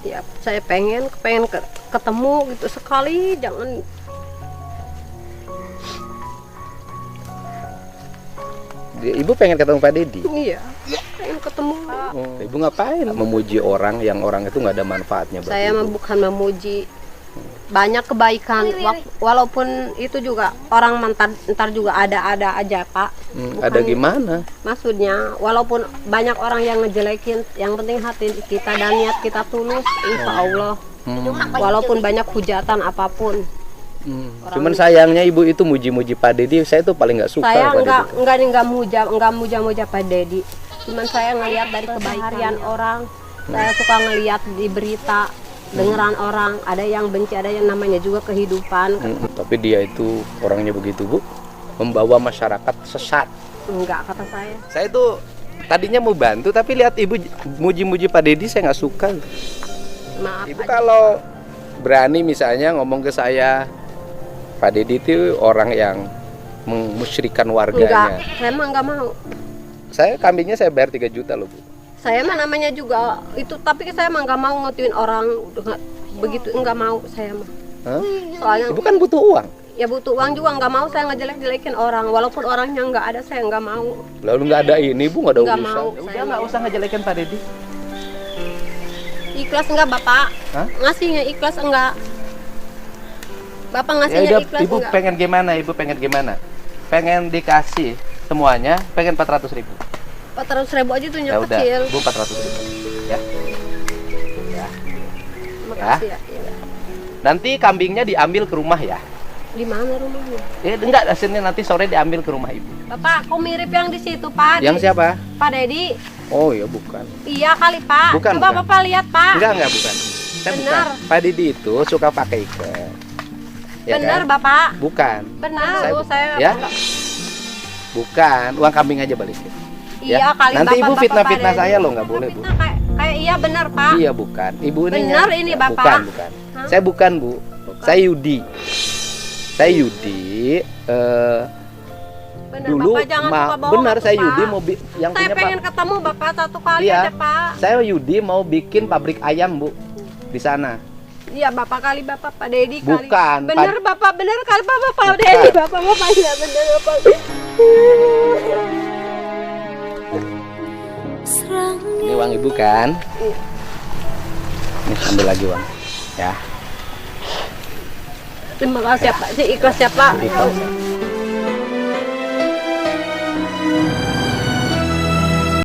Ya, saya pengen ketemu gitu sekali, jangan. Ibu pengen ketemu Pak Dedi? Iya, pengen ketemu. Ibu ngapain? Memuji orang yang orang itu nggak ada manfaatnya buat Saya ibu. bukan memuji, banyak kebaikan. Walaupun itu juga orang ntar juga ada aja Pak. Ada gimana? Maksudnya, walaupun banyak orang yang ngejelekin, yang penting hati kita dan niat kita tulus, insya Allah. Walaupun banyak hujatan apapun. Cuman sayangnya ibu itu muji-muji Pak Dedi, saya tuh paling nggak suka. Saya Pak Dedi. enggak muja Pak Dedi. Cuman saya ngelihat dari kebaikan orang. Saya suka ngelihat di berita, dengeran orang, ada yang benci, ada yang namanya juga kehidupan. Tapi dia itu orangnya begitu Bu, membawa masyarakat sesat. Enggak, kata saya. Saya tuh tadinya mau bantu, tapi lihat ibu muji-muji Pak Dedi, saya nggak suka. Maaf Ibu aja. kalau berani misalnya ngomong ke saya, Pak Dedi itu orang yang memusyrikan Enggak, warganya. saya mah enggak mau. Saya kambingnya saya bayar 3 juta loh Bu. Saya mah namanya juga itu, tapi saya mah enggak mau ngotuin orang begitu, enggak mau saya mah. Hah? Soalnya Ibu kan butuh uang. ya butuh uang juga, enggak mau saya ngejelek-jelekin orang, walaupun orangnya enggak ada, saya enggak mau. Lalu nggak ada ini Bu, nggak ada Nggak urusan. mau, Udah saya nggak usah ngejelekin Pak Dedi. Ikhlas enggak Bapak? Hah? Ngasihnya ikhlas enggak? Bapak Ya ngasihnya udah, ikhlas ibu enggak? pengen gimana? Ibu pengen gimana? Pengen dikasih semuanya, pengen 400.000. 400.000 aja tuh Ya yang udah, kecil. Bu 400.000. Ya. Ya. Makasih ya. Iya. Nanti kambingnya diambil ke rumah ya. Di mana rumahnya? Ya enggak, hasilnya nanti sore diambil ke rumah ibu. Bapak, kok mirip yang di situ Pak? Yang siapa? Pak Dedi. Oh ya bukan. Iya kali Pak. Bukan, Coba bukan. Bapak lihat Pak. Enggak bukan. Saya Benar. bukan. Pak Didi itu suka pakai ikan. Ya Benar kan? Bapak. Bukan. Benar. Saya- Saya ya? Bukan. Uang kambing aja balikin. Iya kali Nanti ibu Bapak, fitnah-fitnah Pak Dedi. saya loh, nggak boleh Bu. Fitnah kayak iya benar Pak. Iya bukan. Ibu ini Benar ini, Bapak. Bukan. Hah? Saya bukan Bu. Saya Yudi. Saya Yudi. Benar Dulu Bapak, jangan suka bohong benar atuh, saya Pak. Yudi mau yang Saya punya pengen ketemu Bapak satu kali Iya. aja Pak. Saya Yudi mau bikin pabrik ayam Bu di sana. Iya Bapak kali Bapak Pak Dedi kali. Bukan, Benar Bapak, benar kali Bapak Pak Bukan. Dedi. Bapak iya benar Bapak. Ini uang ibu kan? Iya. Ini ambil lagi uang. Ya. Terima kasih ya Pak. Saya ikhlas ya Pak. Ikhlas.